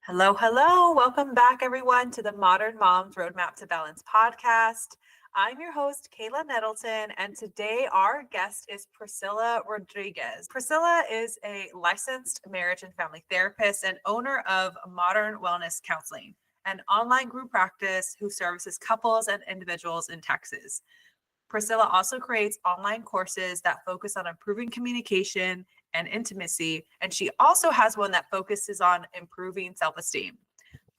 Hello, hello. Welcome back, everyone, to the Modern Moms Roadmap to Balance podcast. I'm your host, Kayla Nettleton, and today our guest is Priscilla Rodriguez. Priscilla is a licensed marriage and family therapist and owner of Modern Wellness Counseling, an online group practice who services couples and individuals in Texas. Priscilla also creates online courses that focus on improving communication and intimacy, and she also has one that focuses on improving self-esteem.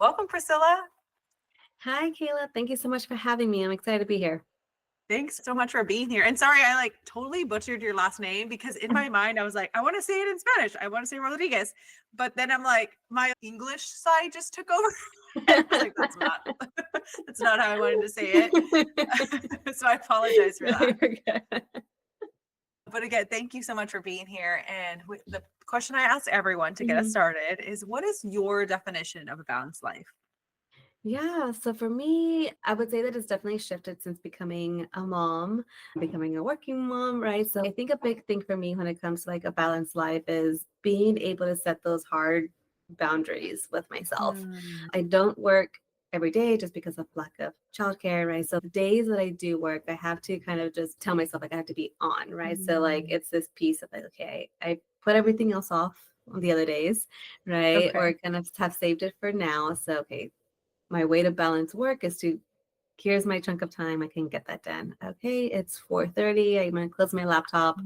Welcome, Priscilla. Hi, Kayla. Thank you so much for having me. I'm excited to be here. Thanks so much for being here. And sorry, I totally butchered your last name because in my mind, I was like, I want to say it in Spanish. I want to say Rodriguez. But then I'm like, my English side just took over. I was like, that's not how I wanted to say it. So I apologize for that. But again, thank you so much for being here. And the question I ask everyone to get us started is, what is your definition of a balanced life? Yeah, so for me, I would say that it's definitely shifted since becoming a mom, becoming a working mom, right? So I think a big thing for me when it comes to like a balanced life is being able to set those hard boundaries with myself. I don't work every day just because of lack of childcare, right? So the days that I do work, I have to kind of just tell myself like I have to be on, right? So like it's this piece of like, okay, I put everything else off on the other days, right? Okay. Or kind of have saved it for now. So okay, my way to balance work is to here's my chunk of time, I can get that done. Okay, it's 4:30, I'm gonna close my laptop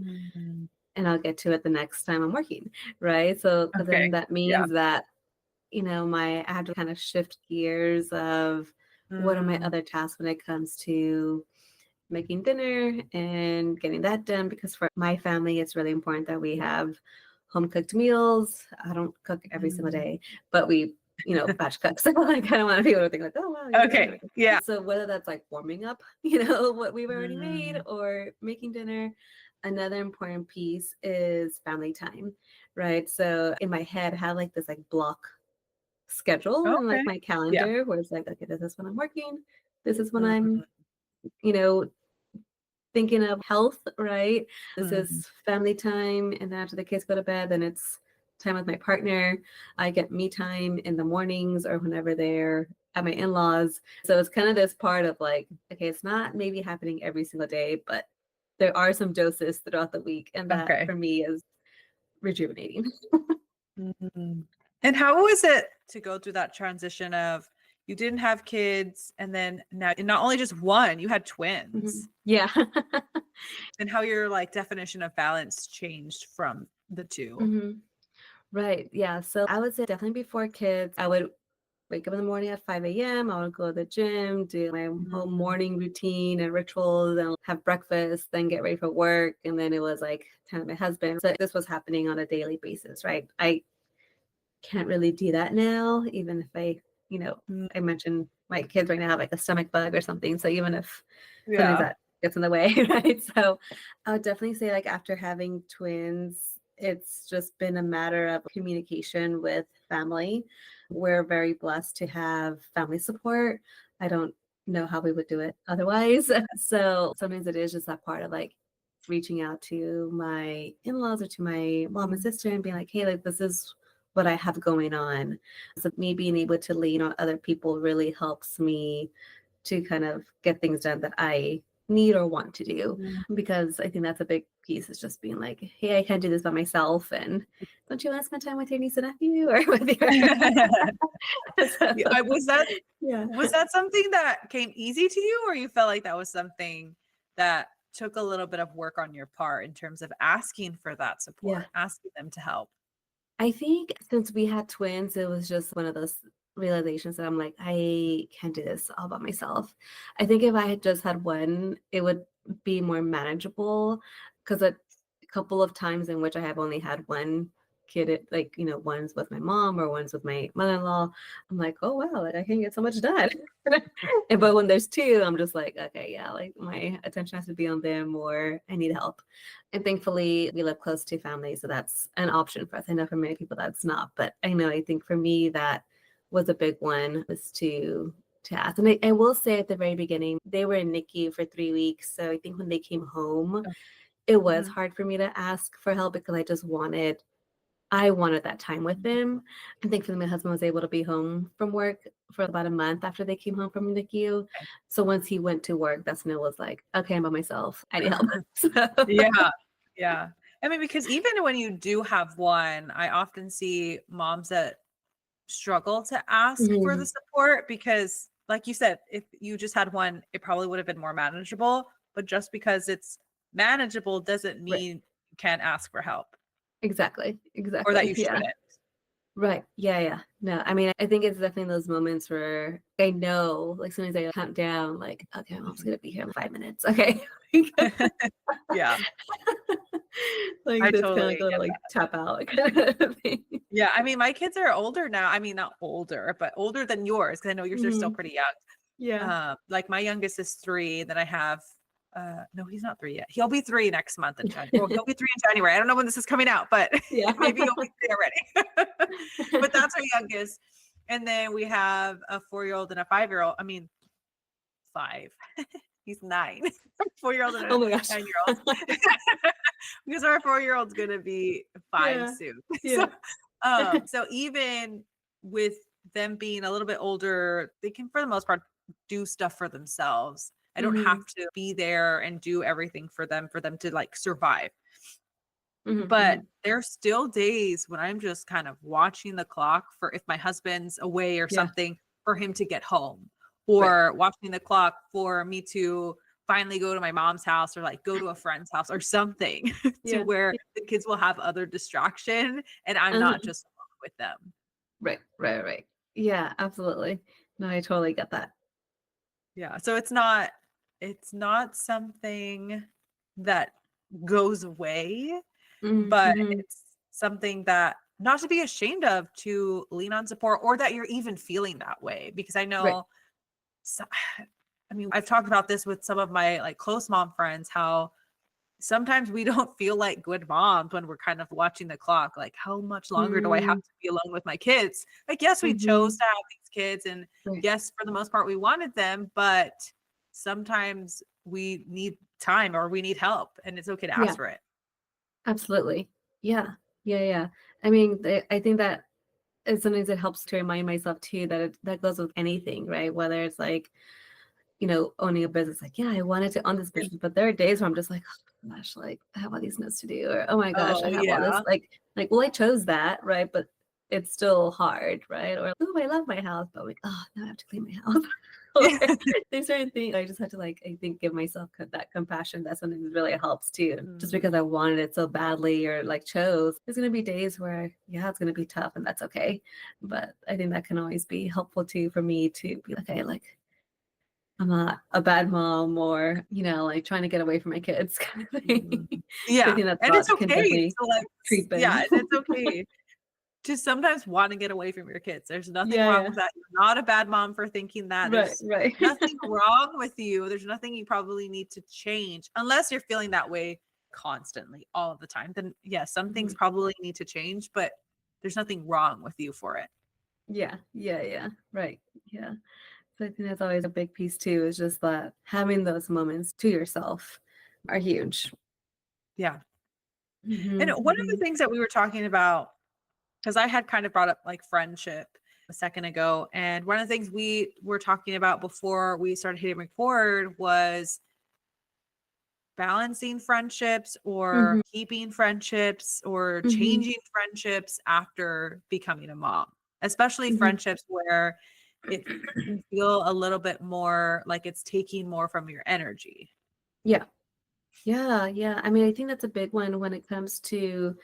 and I'll get to it the next time I'm working, right? So because then Okay. that Yeah. means that I have to kind of shift gears of what are my other tasks when it comes to making dinner and getting that done, because for my family it's really important that we have home cooked meals. I don't cook every single day, but we batch cook. So like I don't want people to think like, oh wow, you're Okay. doing it. Yeah. So whether that's like warming up, what we've already made or making dinner, another important piece is family time, right? So in my head, I have like this like block schedule and like Okay. my Yeah. calendar where it's like, okay, this is when I'm working, this is when I'm, Mhm. you know, thinking of health, right? This Mhm. is family time. And then after the kids go to bed, then it's time with my partner. I get me time in the mornings or whenever they're at my in laws. So it's kind of this part of like, okay, it's not maybe happening every single day, but there are some doses throughout the week. And that Okay. for me is rejuvenating. Mhm. And how was it to go through that transition of you didn't have kids and then now not only just one, you had twins, Yeah. and how your definition of balance changed from the 2? Right. Yeah. So I would say definitely before kids, I would wake up in the morning at 5 a.m. I would go to the gym, do my whole Mm. morning routine and rituals, and have breakfast, then get ready for work. And then it was like time with my husband. So this was happening on a daily basis, right? I can't really do that now, even if Mm. I mentioned my kids right now have like a stomach bug or something. So even if sometimes Yeah. that gets in the way, right? So I would definitely say like after having twins, it's just been a matter of communication with family. We're very blessed to have family support. I don't know how we would do it otherwise. So sometimes it is just that part of like reaching out to my in-laws or to my mom and Mm. sister and being like, hey, like this is what I have going on. So me being able to lean on other people really helps me to kind of get things done that I need or want to do, Mm. because I think that's a big piece is just being like, hey, I can't do this by myself. And don't you want to spend time with your niece and nephew or with your so, Yeah, was that yeah. something that came easy to you, or you felt like that was something that took a little bit of work on your part in terms of asking for that Yeah. support, asking them to help? I think since we had twins, it was just one of those realizations that I'm like, I can't do this all by myself. I think if I had just had one, it would be more manageable, because a couple of times in which I have only had one kid, like, one's with my mom or one's with my mother-in-law, I'm like, oh wow, like I can get so much done. But when there's two, I'm just like, okay, yeah, like my attention has to be on them or I need help. And thankfully, we live close to family, so that's an option for us. I know for many people that's not, but I think for me that was a big one, was to ask. And I will say at the very beginning, they were in NICU for 3 weeks. So I think when they came home, it was Mhm. hard for me to ask for help because I just wanted I wanted that time with them. And thankfully, my husband was able to be home from work for about a month after they came home from NICU. So once he went to work, that's when it was like, okay, I'm by myself. I need help. So, Yeah. Yeah. I mean, because even when you do have one, I often see moms that struggle to ask for the mhm, support because, like you said, if you just had one, it probably would have been more manageable. But just because it's manageable doesn't right. mean you can't ask for help Exactly. or that you Exactly. Yeah. shouldn't. Right. Yeah. Yeah. No, I mean, I think it's definitely those moments where I know, like, as soon as I count down, like, okay, my mom's going to be here in 5 minutes. Okay. Yeah, Like, I that's kind of totally like a get little, like, that. tap out kind of thing. Yeah, I mean, my kids are older now. I mean, not older, but older than yours because I know yours are still Mhm. pretty young. Yeah. Like my youngest is 3, then I have no, he's not 3 yet. He'll be 3 next month in January. Well, he'll be 3 in January. I don't know when this is coming out, but Yeah. maybe he'll be 3 already. But that's our youngest. And then we have a 4-year-old and a 5-year-old. I mean, 5. He's 9. 4-year-old and Oh a my gosh. 9-year-old. Because our 4-year-old's gonna be 5 Yeah. soon. So Yeah. so even with them being a little bit older, they can for the most part do stuff for themselves. I don't Mhm. have to be there and do everything for them to like survive. Mhm. But Mhm. there's still days when I'm just kind of watching the clock for if my husband's away or Yeah. something for him to get home, Right. or watching the clock for me to finally go to my mom's house or like go to a friend's house or something to Yeah. where Yeah. the kids will have other distraction and I'm not Uh-huh. just alone with them. Right. Right. Right. Yeah. Absolutely. No, I totally get that. Yeah. So it's not something that goes away, Mhm. but Mhm. it's something that not to be ashamed of to lean on support or that you're even feeling that way because I Right. know so, I mean I've talked about this with some of my like close mom friends how sometimes we don't feel like good moms when we're kind of watching the clock like how much longer do I have Mm. to be alone with my kids, like yes we chose Mhm. to have these kids and Right. yes for the most part we wanted them, but sometimes we need time or we need help and it's okay to ask Yeah. for it. Absolutely. Yeah. Yeah. Yeah. I mean, I think that sometimes it helps to remind myself too that that goes with anything, right? Whether it's like, owning a business, like, yeah, I wanted to own this business, but there are days where I'm just like, oh gosh, like I have all these notes to do, or oh my gosh, I Oh have all this, yeah. well, I chose that, right? But it's still hard, right? Or oh, I love my house, but like, oh, now I have to clean my house. Or these certain things, I just have to like, I think, give myself that compassion. That's when it really helps too. Just Mm, because I wanted it so badly or like chose, there's gonna be days where, yeah, it's gonna be tough, and that's okay. But I think that can always be helpful too for me to be like, okay, like I'm not a bad mom or, like trying to get away from my kids kind of thing. mm. I Yeah, think that and it's thought can okay definitely to like creep yeah, in. and it's okay to sometimes want to get away from your kids. There's nothing Yeah, wrong yeah. with that. You're not a bad mom for thinking that. Right, There's right. nothing wrong with you. There's nothing you probably need to change unless you're feeling that way constantly all of the time. Then yes, some things Mhm. probably need to change, but there's nothing wrong with you for it. Yeah, yeah, yeah. Right. Yeah. So I think that's always a big piece too, is just that having those moments to yourself are huge. Yeah. And Mhm, one of the mhm, things that we were talking about, because I had kind of brought up like friendship a second ago. And one of the things we were talking about before we started hitting record was balancing friendships or mhm, keeping friendships or mhm, changing friendships after becoming a mom, especially mhm. friendships where it can feel a little bit more like it's taking more from your energy. Yeah, yeah, yeah. I mean, I think that's a big one when it comes to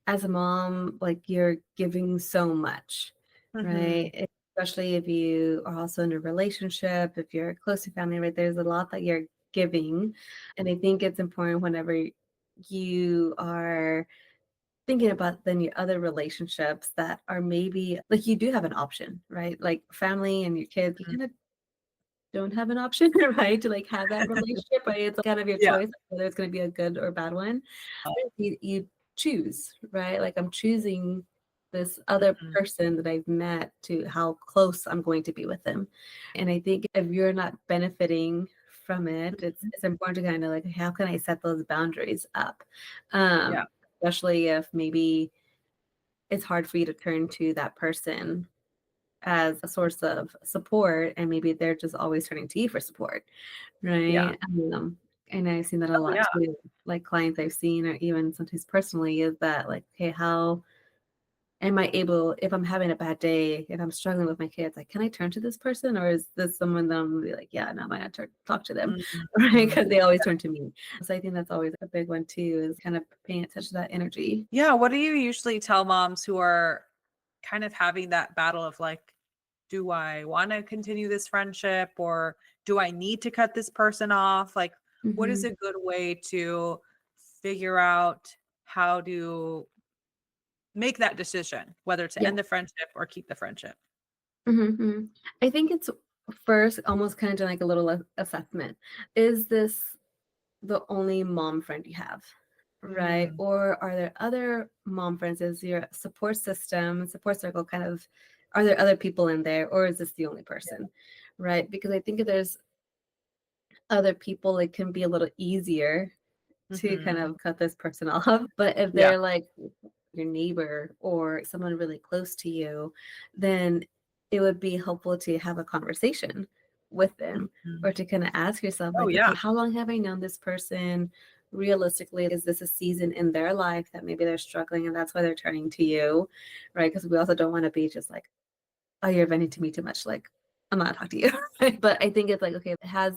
as a mom, like you're giving so much, Hmm. right? Especially if you are also in a relationship, if you're close to family, right? There's a lot that you're giving. And I think it's important whenever you are thinking about then your other relationships that are maybe like you do have an option, right? Like family and your kids, you kind of don't have an option, right? To like have that relationship, right? It's kind of your Yeah. choice whether it's going to be a good or bad one. You choose, right? Like I'm choosing this other Mhm. person that I've met to how close I'm going to be with them. And I think if you're not benefiting from it, it's important to kind of like how can I set those boundaries up? Yeah. Um, especially if maybe it's hard for you to turn to that person as a source of support, and maybe they're just always turning to you for support, Yeah. right? And I've seen that a Oh, lot yeah. too. Like clients I've seen, or even sometimes personally, is that like, okay, how am I able, if I'm having a bad day, if I'm struggling with my kids, like, can I turn to this person, or is this someone that I'm gonna be like, yeah, no, I'm gonna talk to them, right? Mhm. Because they always turn to me. So I think that's always a big one too, is kind of paying attention to that energy. Yeah. What do you usually tell moms who are kind of having that battle of like, do I want to continue this friendship or do I need to cut this person off? Like, what is Hmm. a good way to figure out how to make that decision, whether to Yeah. end the friendship or keep the friendship? Hmm. I think it's first almost kind of doing like a little assessment. Is this the only mom friend you have? Right? Mm, Or are there other mom friends? Is your support system, support circle kind of, are there other people in there, or is this the only person? Right? Because I think if there's other people, it can be a little easier to kind mhm. of cut this person off. But if Yeah. they're like your neighbor or someone really close to you, then it would be helpful to have a conversation with them, Mhm. or to kind of ask yourself, Oh, like, yeah. okay, how long have I known this person? Realistically, is this a season in their life that maybe they're struggling and that's why they're turning to you? Right? Because we also don't want to be just like, oh, you're venting to me too much. Like, I'm not talking to you. Right? But I think it's like, okay, has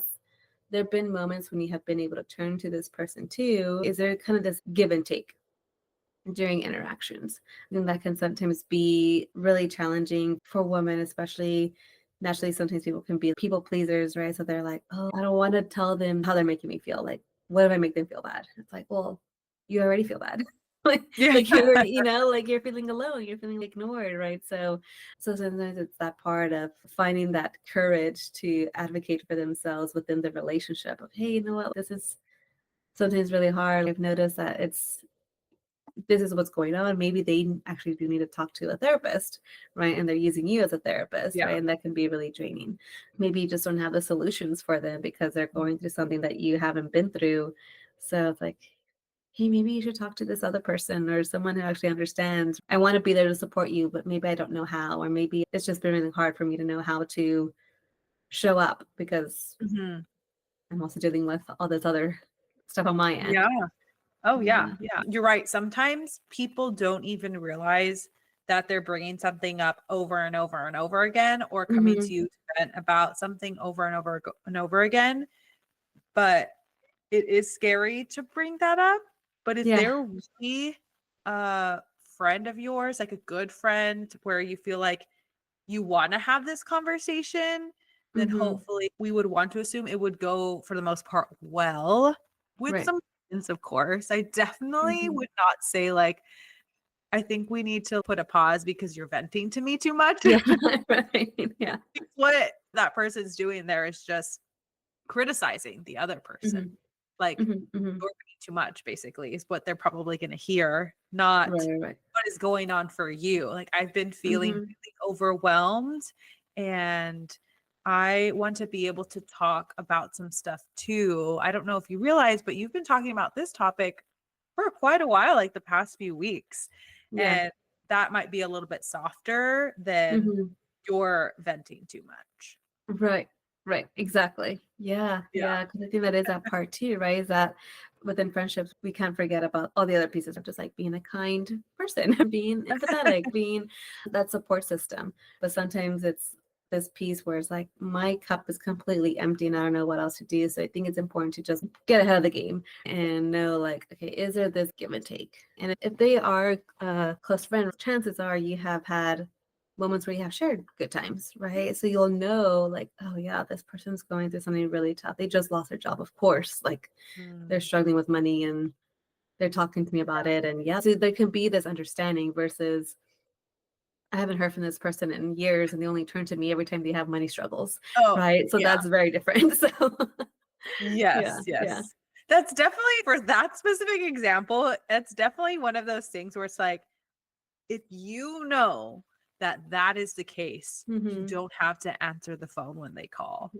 there been moments when you have been able to turn to this person too? Is there kind of this give and take during interactions? I think that can sometimes be really challenging for women, especially naturally. Sometimes people can be people pleasers, right? So they're like, oh, I don't want to tell them how they're making me feel. Like, what if I make them feel bad? It's like, well, you already feel bad. like, Yeah. like you already, like you're feeling alone, you're feeling ignored, right? So sometimes it's that part of finding that courage to advocate for themselves within the relationship of, hey, you know what, this is sometimes really hard. I've noticed that this is what's going on. Maybe they actually do need to talk to a therapist, right? And they're using you as a therapist, Yeah. right? And that can be really draining. Maybe you just don't have the solutions for them because they're going through something that you haven't been through. So it's like, hey, maybe you should talk to this other person or someone who actually understands. I want to be there to support you, but maybe I don't know how, or maybe it's just been really hard for me to know how to show up because Mhm. I'm also dealing with all this other stuff on my Yeah. end. Oh, yeah. Yeah. Yeah. You're right. Sometimes people don't even realize that they're bringing something up over and over and over again, or coming Hmm. to you to vent about something over and over and over again. But it is scary to bring that up. But if Yeah. they're really a friend of yours, like a good friend, where you feel like you want to have this conversation, then Hmm. hopefully we would want to assume it would go for the most part well, with Right. some distance, of course. I definitely Hmm. would not say like, I think we need to put a pause because you're venting to me too much. Yeah. Right. Yeah. What that person's doing there is just criticizing the other person. Hmm. Like, Hmm. Hmm. you're being too much, basically, is what they're probably going to hear, not Right. Right. what is going on for you. Like, I've been feeling Hmm. really overwhelmed, and I want to be able to talk about some stuff too. I don't know if you realize, but you've been talking about this topic for quite a while, like the past few weeks. Yeah. And that might be a little bit softer than Hmm. you're venting too much. Right. Right. Exactly. Yeah. Yeah. Yeah. Because I think that is that part too, right? Is that within friendships, we can't forget about all the other pieces of just like being a kind person, being empathetic, being that support system. But sometimes it's this piece where it's like, my cup is completely empty and I don't know what else to do. So I think it's important to just get ahead of the game and know, like, okay, is there this give and take? And if they are a close friend, chances are you have had moments where you have shared good times, right? So you'll know, like, oh yeah, this person's going through something really tough. They just lost their job, of course. Like, they're Mm. struggling with money and they're talking to me about it. And yeah, so there can be this understanding versus I haven't heard from this person in years and they only turn to me every time they have money struggles, Oh, right? So yeah. that's very different. So yeah, Yes, yeah. yes. That's definitely for that specific example, it's definitely one of those things where it's like, if you know that that is the case, you Hmm. don't have to answer the phone when they call.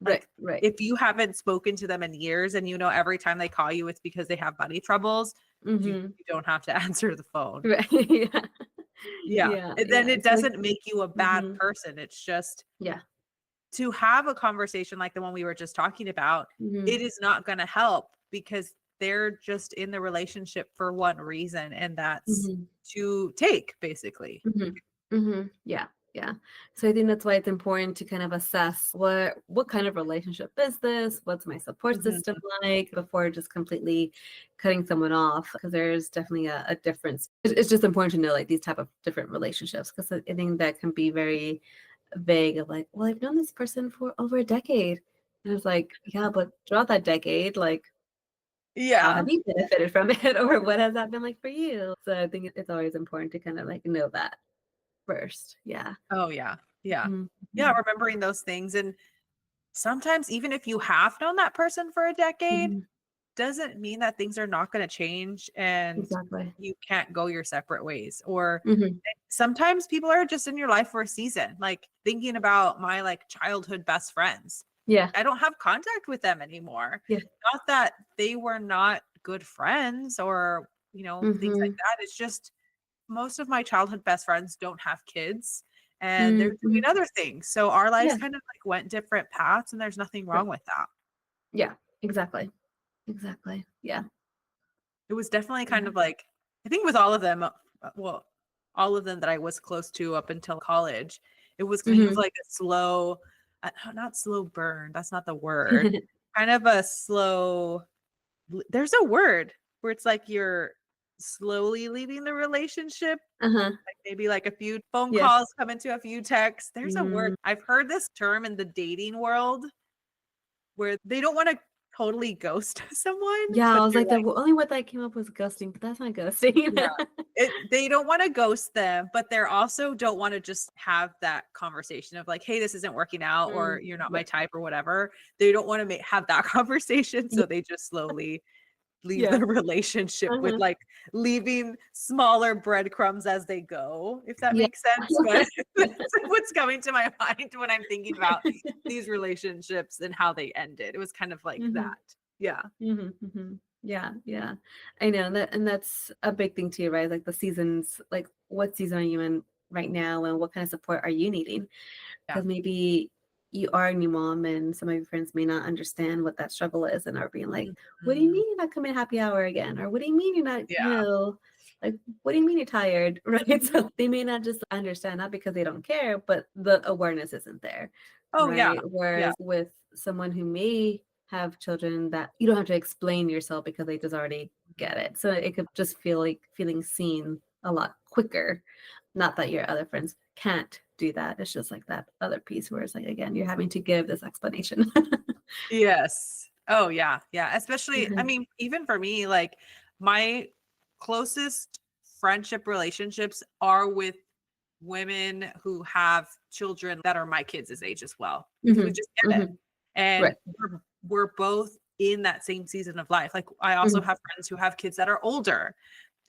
Right, Like, right. if you haven't spoken to them in years and you know every time they call you, it's because they have money troubles, you Hmm. you don't have to answer the phone. Right. Yeah. Yeah. Yeah, Then yeah. it So like, doesn't make you a bad mhm, person. It's just yeah. to have a conversation like the one we were just talking about, Mhm, it is not going to help because they're just in the relationship for one reason, and that's mhm. to take, basically. Mhm. Mhm. Yeah. Yeah. So I think that's why it's important to kind of assess what kind of relationship is this? What's my support system Mhm. like before just completely cutting someone off? Because there's definitely a difference. It's just important to know like these type of different relationships because I think that can be very vague of like, well, I've known this person for over a decade. And it's like, yeah, but throughout that decade, like how Yeah. have you benefited from it or what has that been like for you? So I think it's always important to kind of like know that first. Yeah. Oh, yeah. Yeah. Mhm, Yeah. mhm, Remembering those things. And sometimes, even if you have known that person for a decade, mhm. doesn't mean that things are not going to change and Exactly. you can't go your separate ways. Or Mhm. sometimes people are just in your life for a season. Like thinking about my like childhood best friends. Yeah. I don't have contact with them anymore. Yeah. Not that they were not good friends or, things like Mhm. that. It's just most of my childhood best friends don't have kids and they're Mm, doing mhm. other things. So our lives Yeah. kind of like went different paths and there's nothing Right. wrong with that. Yeah. Exactly. Exactly. Yeah. It was definitely kind Yeah. of like, I think with all of them, well, all of them that I was close to up until college, it was kind of Mhm. like a slow, not slow burn. That's not the word. Kind of a slow, there's a word where it's like you're slowly leaving the relationship. Uh-huh. Like maybe like a few phone Yeah. calls come into a few texts. There's a word. Mm. I've heard this term in the dating world where they don't want to totally ghost someone, Yeah, I but was they're like, the like, only word that came up was ghosting, but that's not ghosting. yeah. They don't want to ghost them, but they're also don't want to just have that conversation of like, hey, this isn't working out, or Mm. you're not Yeah. my type, or whatever. They don't want to have that conversation, Yeah. so they just slowly leave Yeah. the relationship with Uh-huh. like leaving smaller breadcrumbs as they go, if that Yeah. makes sense. But Yeah. that's what's coming to my mind when I'm thinking about these relationships and how they ended. It was kind of like Mhm. that. Yeah. Mhm, mhm. Yeah, yeah. I know that, and that's a big thing too, right? Like the seasons, like what season are you in right now and what kind of support are you needing? Yeah. Because maybe you are a new mom and some of your friends may not understand what that struggle is and are being like, what do you Mhm. mean you're not coming to happy hour again? Or what do you mean you're not, Yeah. like, what do you mean you're tired? Right. So they may not just understand, not because they don't care, but the awareness isn't there. Oh, yeah. Right. Yeah. Whereas with someone who may have children that you don't have to explain yourself because they just already get it. So it could just feel like feeling seen a lot quicker. Not that your other friends can't do that. It's just like that other piece where it's like, again, you're having to give this explanation. Yes. Oh, yeah. Yeah. Especially, I Mhm, mean, even for me, like my closest friendship relationships are with women who have children that are my kids' age as well, because we mhm, just get it. mhm. And Right. we're both in that same season of life. Like I also Mhm, have friends who have kids that are older,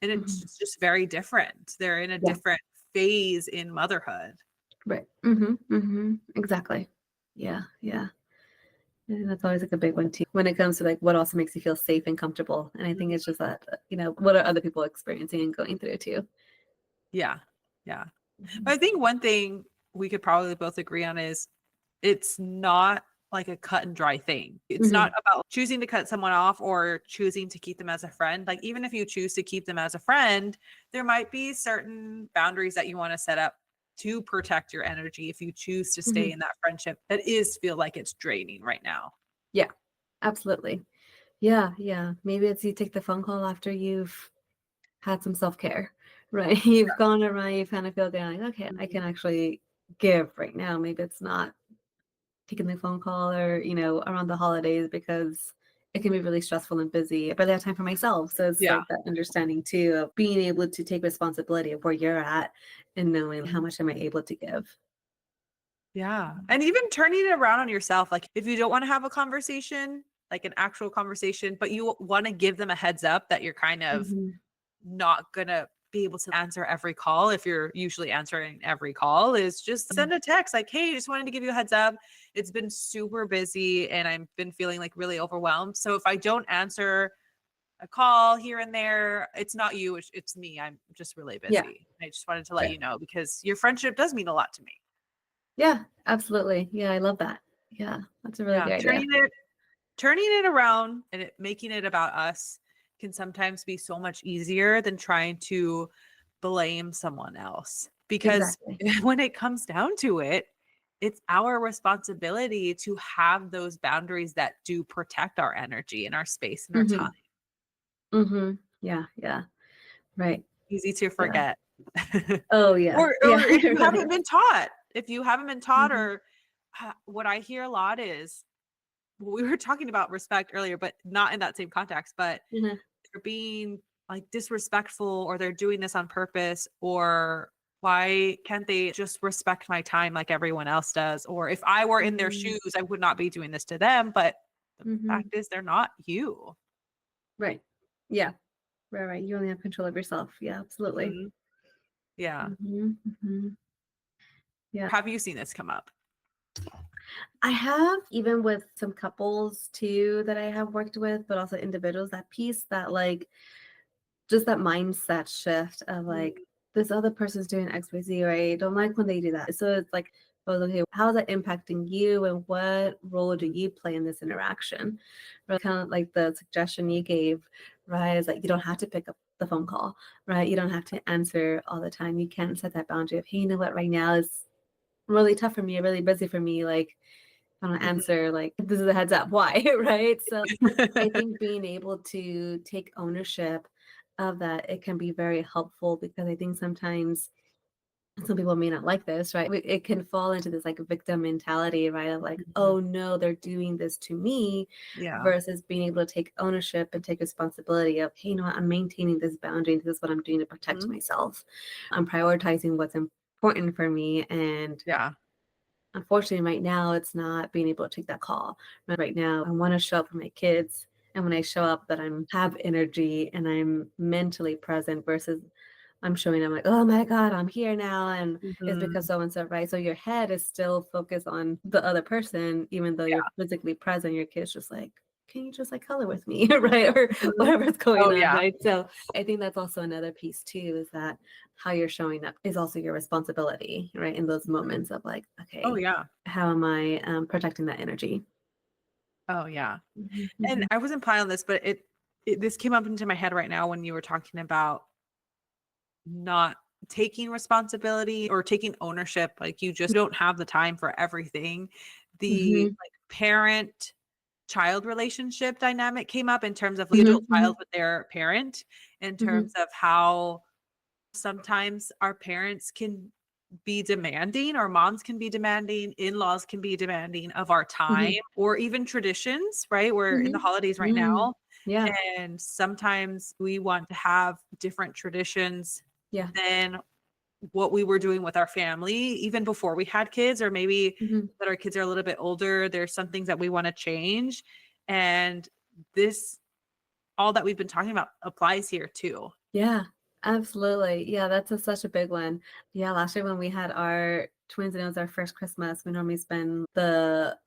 and mhm. it's just very different. They're in a Yeah. different phase in motherhood. Right. Mhm, mhm. Exactly. Yeah, yeah. And that's always like a big one too when it comes to like what also makes you feel safe and comfortable. And I think it's just that, what are other people experiencing and going through too? Yeah. Yeah. But Mhm, I think one thing we could probably both agree on is it's not like a cut and dry thing. It's not mhm, about choosing to cut someone off or choosing to keep them as a friend. Like, even if you choose to keep them as a friend, there might be certain boundaries that you want to set up to protect your energy if you choose to stay mhm. in that friendship that is feel like it's draining right now. Yeah, absolutely. Yeah, yeah. Maybe it's you take the phone call after you've had some self-care, right? You've gone around, you kind of feel down, like, okay, I Mhm. can actually give right now. Maybe it's not taking the phone call or, around the holidays because it can be really stressful and busy. But I have time for myself. So it's Yeah. like that understanding too of being able to take responsibility of where you're at and knowing how Mhm. much am I able to give. Yeah. And even turning it around on yourself. Like, if you don't want to have a conversation, like an actual conversation, but you want to give them a heads up that you're kind of Mhm. not gonna be able to answer every call if you're usually answering every call, is just Yeah. send a text like, hey, just wanted to give you a heads up. It's been super busy and I've been feeling like really overwhelmed. So if I don't answer a call here and there. It's not you, it's me. I'm just really Yeah. busy. I just wanted to let Right. you know because your friendship does mean a lot to me. Yeah, absolutely. Yeah, I love that. Yeah, that's a really Yeah, good idea. turning it around and making it about us can sometimes be so much easier than trying to blame someone else. Because Exactly. when it comes down to it, it's our responsibility to have those boundaries that do protect our energy and our space and our time. Mhm. Mhm. Yeah, yeah. Right. Easy to Yeah. forget. Oh, yeah. Or Yeah, if you right. haven't been taught, if you haven't been taught, Mhm. or what I hear a lot is, we were talking about respect earlier, but not in that same context, but Mhm. they're being like disrespectful, or they're doing this on purpose, or why can't they just respect my time like everyone else does? Or if I were in their Mhm. shoes, I would not be doing this to them. But the Mhm. fact is, they're not you. Right. Yeah. Right, right. You only have control of yourself. Yeah, absolutely. Mhm. Yeah. Mhm. Mhm. Yeah. Have you seen this come up? I have, even with some couples too that I have worked with, but also individuals, that piece that like just that mindset shift of like Mm, this other person's doing XYZ, right? Don't like when they do that. So it's like, well, okay, how is that impacting you and what role do mm, you play in this interaction? Right? Kind of like the suggestion you gave, right? Is like you don't have to pick up the phone call, right? You don't have to answer all the time. You can set that boundary of, hey, you know what, right now is really tough for me, really busy for me. Like, I don't mhm. answer, like, this is a heads up, why? Right? So I think being able to take ownership of that, it can be very helpful because I think sometimes some people may not like this, right? It can fall into this like victim mentality, right? Of like, Mhm. oh no, they're doing this to me, Yeah. versus being able to take ownership and take responsibility of, hey, you know what, I'm maintaining this boundary. This is what I'm doing to protect Mhm. myself. I'm prioritizing what's important for me. And Yeah. unfortunately, right now, it's not being able to take that call. Right now, I want to show up for my kids. And when I show up, that I'm have energy and I'm mentally present versus I'm showing I'm like, oh my God, I'm here now. And it's because Mhm. so and so, right? So your head is still focused on the other person, even though you're Yeah. physically present. Your kid's just like, can you just like color with me? Right? Or Mhm. whatever's going Oh, on, yeah. right? So I think that's also another piece too, is that how you're showing up is also your responsibility, right? In those moments of like, Oh, okay, yeah. how am I protecting that energy? Oh, yeah. Mhm, And mhm, I wasn't planning on this, but this came up into my head right now when you were talking about not taking responsibility or taking ownership. Like, you just don't have the time for everything. The mhm, like parent child relationship dynamic came up in terms of the mhm, adult child mhm, with their parent, in terms mhm, of how sometimes our parents can be demanding, or moms can be demanding, in-laws can be demanding of our time, mhm, or even traditions, right? We're in the mhm, holidays right mm. now, Yeah, and sometimes we want to have different traditions yeah. than what we were doing with our family, even before we had kids, or maybe Mhm. that our kids are a little bit older. There's some things that we want to change. And this, all that we've been talking about, applies here too. Yeah, absolutely. Yeah, that's such a big one. Yeah, last year when we had our twins and it was our first Christmas, we normally spend the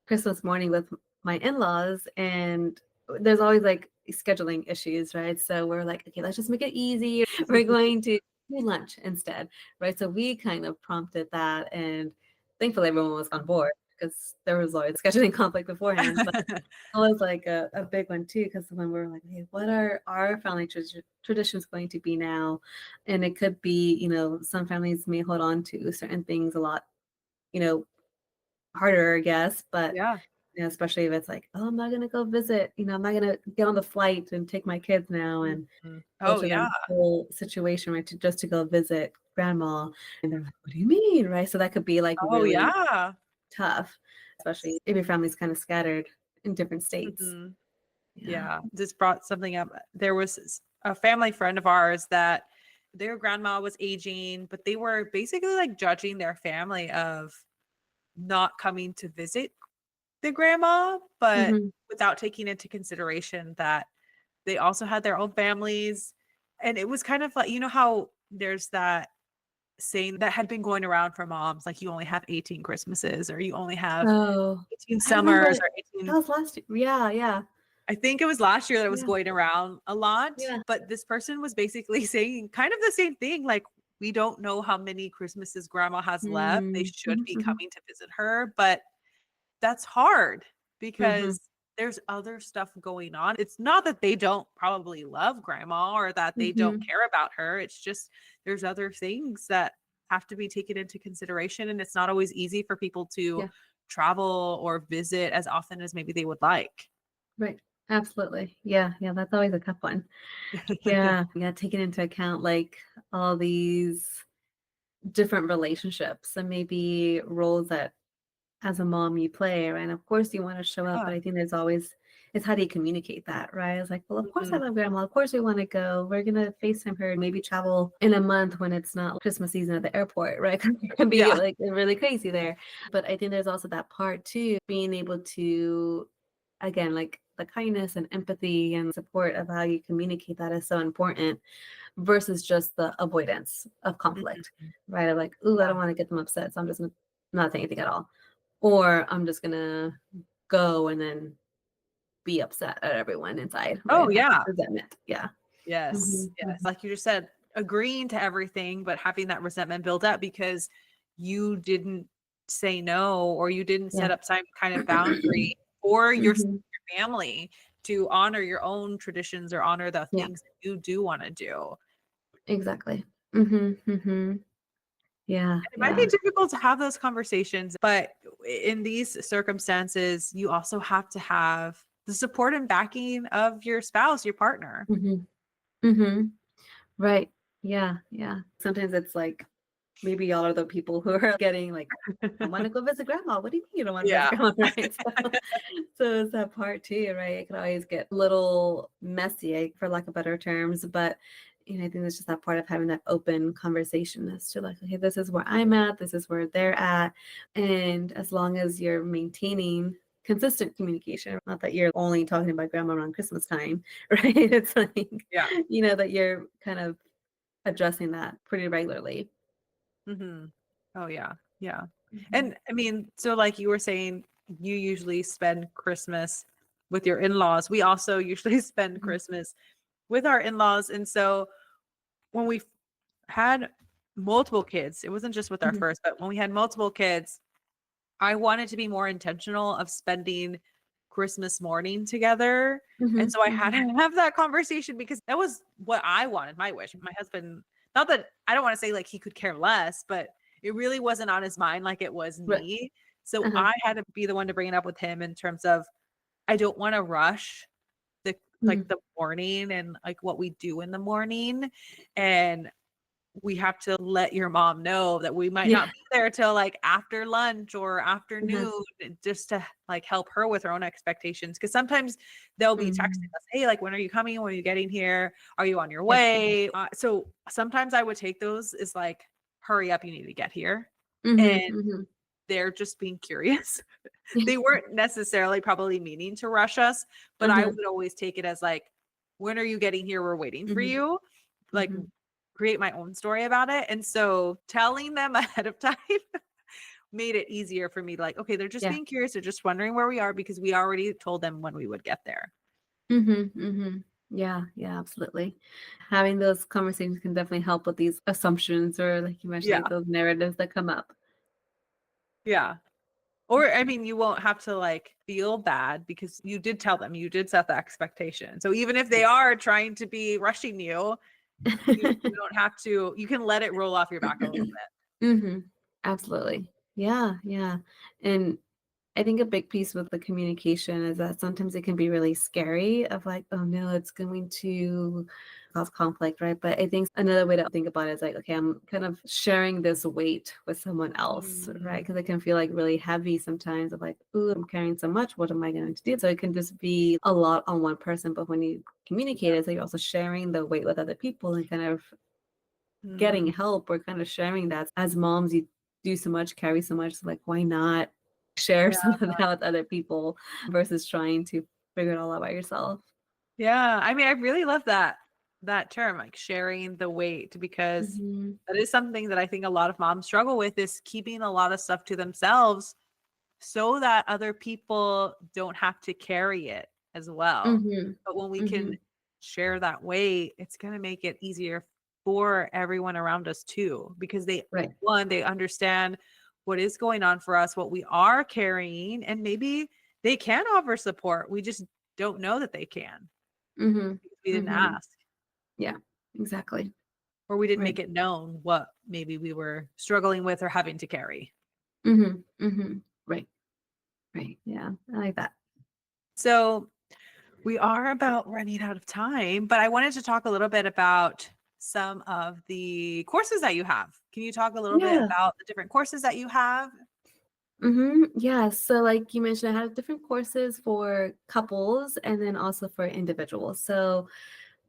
Christmas morning with my in-laws, and there's always like scheduling issues, right? So we're like, okay, let's just make it easy. We're going to do lunch instead, right? So we kind of prompted that, and thankfully everyone was on board because there was always scheduling conflict beforehand. But that was like a big one too, because when we're like, hey, what are our family traditions going to be now? And it could be, some families may hold on to certain things a lot, you know, harder, I guess. But Yeah. especially if it's like, oh, I'm not gonna go visit, I'm not gonna get on the flight and take my kids now and Mhm. go Oh, through yeah. that whole situation, right? To go visit grandma. And they're like, what do you mean? Right. So that could be like Oh, really yeah. tough, especially if your family's kind of scattered in different states. Mhm. Yeah. Yeah. This brought something up. There was a family friend of ours that their grandma was aging, but they were basically like judging their family of not coming to visit the grandma, but Hmm. without taking into consideration that they also had their own families. And it was kind of like, how there's that saying that had been going around for moms, like, you only have 18 Christmases, or you only have Oh, 18 I remember summers, or that 18. was last year. Yeah, yeah. I think it was last year that was Yeah. going around a lot, Yeah. but this person was basically saying kind of the same thing. Like, we don't know how many Christmases grandma has left. They Mm, should mhm, be mhm, coming to visit her, but that's hard mhm, because there's other stuff going on. It's not that they don't probably love grandma or that they don't mhm. care about her. It's just there's other things that have to be taken into consideration. And it's not always easy for people to Yeah, travel or visit as often as maybe they would like. right. Absolutely. Yeah, yeah, that's always a tough one. Yeah, yeah, taking into account like all these different relationships and maybe roles that as a mom you play, right? And of course you want to show up, Yeah. but I think there's always it's how do you communicate that, right? It's like, well, of course I Mhm. love grandma. Of course we want to go. We're gonna FaceTime her, maybe travel in a month when it's not Christmas season at the airport, right? 'Cause it can be Yeah. like really crazy there. But I think there's also that part too, being able to again, like the kindness and empathy and support of how you communicate that is so important versus just the avoidance of conflict, Mhm. right? Of like, ooh, I Yeah. don't want to get them upset, so I'm just not saying anything at all. Or I'm just gonna go and then be upset at everyone inside, right? Oh, And have yeah. resentment. Yeah. Yes. Mhm, Yes. mhm. Like you just said, agreeing to everything, but having that resentment build up because you didn't say no or you didn't Yeah. set up some kind of boundary for Mhm. your family to honor your own traditions or honor the Yeah, things that you do want to do. exactly. Mhm, mhm. Yeah, It might be yeah. difficult to have those conversations, but in these circumstances, you also have to have the support and backing of your spouse, your partner. Mhm, mhm. Right. Yeah, yeah. Sometimes it's like maybe y'all are the people who are getting like, "I wanna go visit grandma." "What do you mean you don't wanna visit Yeah. grandma?" Right? So it's that part too, right? It can always get a little messy, for lack of better terms, but, I think it's just that part of having that open conversation as to like, "Okay, this is where I'm at, this is where they're at," and as long as you're maintaining consistent communication, not that you're only talking about grandma around Christmas time, right? It's like, Yeah. that you're kind of addressing that pretty regularly. Mhm. Oh, yeah. Yeah. Mhm. And I mean, so like you were saying, you usually spend Christmas with your in-laws. We also usually spend Mhm. Christmas with our in-laws. And so when we had multiple kids, it wasn't just with our Mhm. first, but when we had multiple kids, I wanted to be more intentional of spending Christmas morning together. And Mhm. so I had to Mhm. have that conversation because that was what I wanted, my wish. My husband, not that I don't want to say like he could care less, but it really wasn't on his mind like it was Right. me. So Uh-huh. I had to be the one to bring it up with him in terms of I don't want to rush the like Mhm. the morning and like what we do in the morning. And we have to let your mom know that we might Yeah. not be there till like after lunch or Uh-huh. afternoon just to like help her with her own expectations. Cause sometimes they'll be texting Mhm. us, hey, like, when are you coming? When are you getting here? Are you on your Yeah. way? So sometimes I would take those as like, hurry up, you need to get here. And Mhm. Mhm. they're just being curious. Yeah. They weren't necessarily probably meaning to rush us, but I Uh-huh. would always take it as like, when are you getting here? We're waiting for Mhm. you. Like, Mhm. create my own story about it. And so telling them ahead of time made it easier for me. Like, okay, they're just Yeah. being curious. They're just wondering where we are because we already told them when we would get there. Mhm. Mhm. Yeah. Yeah, absolutely. Having those conversations can definitely help with these assumptions or like you mentioned, like Yeah. those narratives that come up. Yeah. Or, I mean, you won't have to like feel bad because you did tell them, you did set the expectation. So even if they are trying to be rushing you, you don't have to, you can let it roll off your back a little bit. Mhm. Absolutely. Yeah, yeah. And I think a big piece with the communication is that sometimes it can be really scary of like, oh no, it's going to cause conflict, right? But I think another way to think about it is like, okay, I'm kind of sharing this weight with someone else, right? Mm, Because it can feel like really heavy sometimes of like, oh, I'm carrying so much. What am I going to do? So it can just be a lot on one person. But when you communicate it, so you're also sharing the weight with other people and kind of getting mm, help or kind of sharing that as moms you do so much carry so much so like why not share yeah. some of that with other people versus trying to figure it all out by yourself. Yeah, I mean, I really love that term, like sharing the weight, because Mhm. that is something that I think a lot of moms struggle with is keeping a lot of stuff to themselves so that other people don't have to carry it. as well. Mhm. But when we can Mhm. share that weight, it's going to make it easier for everyone around us too, because Right. they understand what is going on for us, what we are carrying, and maybe they can offer support. We just don't know that they can Mhm. because we didn't Mhm. ask, Yeah, exactly. or we didn't Right. make it known what maybe we were struggling with or having to carry. Mhm. Mhm. Right. Right. Yeah, I like that. So we are about running out of time, but I wanted to talk a little bit about some of the courses that you have. Can you talk a little bit Yeah. about the different courses that you have? Yeah. So, like you mentioned, I have different courses for couples and then also for individuals. So,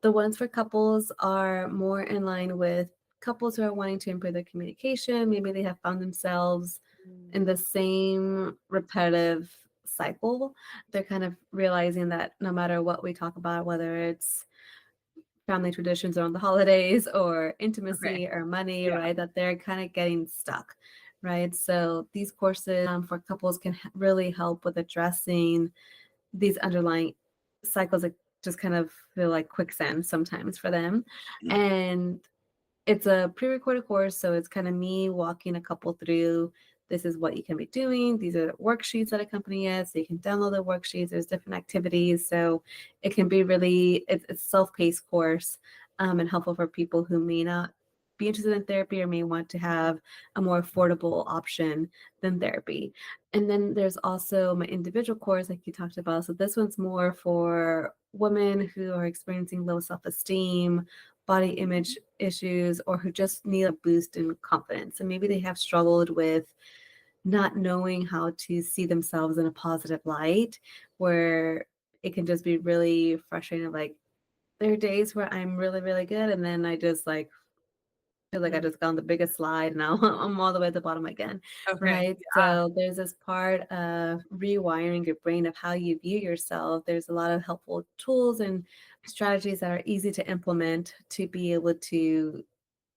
the ones for couples are more in line with couples who are wanting to improve their communication. Maybe they have found themselves Mm. in the same repetitive cycle. They're kind of realizing that no matter what we talk about, whether it's family traditions around the holidays or Okay. intimacy or money, Yeah. right? That they're kind of getting stuck, right? So these courses for couples can really help with addressing these underlying cycles that just kind of feel like quicksand sometimes for them. And it's a pre-recorded course, so it's kind of me walking a couple through this is what you can be doing. These are worksheets that accompany it, so you can download the worksheets. There's different activities, so it can be really it's self-paced course and helpful for people who may not be interested in therapy or may want to have a more affordable option than therapy. And then there's also my individual course, like you talked about. So this one's more for women who are experiencing low self-esteem, body image issues, or who just need a boost in confidence. And maybe they have struggled with not knowing how to see themselves in a positive light, where it can just be really frustrating. Like, there are days where I'm really, really good, and then I just like feel like I Mm. just got on the biggest slide. And now I'm all the way at the bottom again, Okay. right? Yeah. So there's this part of rewiring your brain of how you view yourself. There's a lot of helpful tools and strategies that are easy to implement to be able to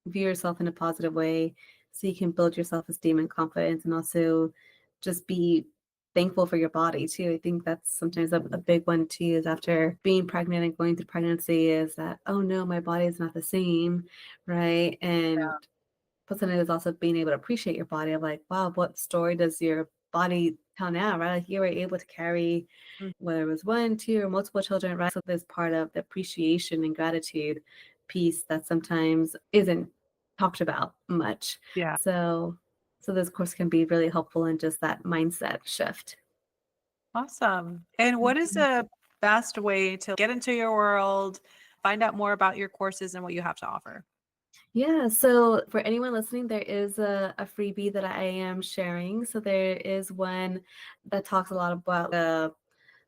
view yourself in a positive way so you can build your self-esteem and confidence and also just be thankful for your body too. I think that's sometimes a big one too is after being pregnant and going through pregnancy is that, oh no, my body is not the same, right? And but something is also being able to appreciate your body of like, wow, what story does your body tell now, right? Like you were able to carry Mm. whether it was one, two, or multiple children, right? So there's part of the appreciation and gratitude piece that sometimes isn't talked about much. Yeah. So so this course can be really helpful in just that mindset shift. Awesome. And what is Mhm. the best way to get into your world, find out more about your courses and what you have to offer? Yeah, so for anyone listening, there is a freebie that I am sharing. So there is one that talks a lot about the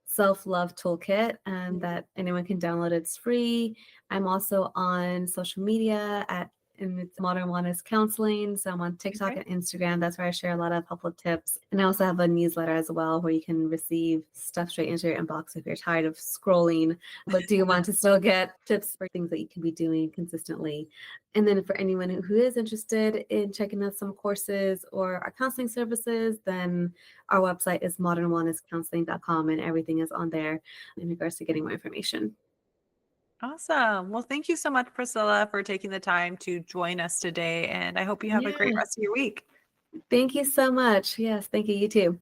self-love toolkit and Mhm. that anyone can download. It's free. I'm also on social media at and it's Modern Wellness Counseling. So I'm on TikTok Okay. and Instagram. That's where I share a lot of helpful tips. And I also have a newsletter as well where you can receive stuff straight into your inbox if you're tired of scrolling, but do you want to still get tips for things that you can be doing consistently. And then for anyone who is interested in checking out some courses or our counseling services, then our website is modernwellnesscounseling.com and everything is on there in regards to getting more information. Awesome. Well, thank you so much, Priscilla, for taking the time to join us today. And I hope you have a great Yeah. rest of your week. Thank you so much. Yes, thank you. You too.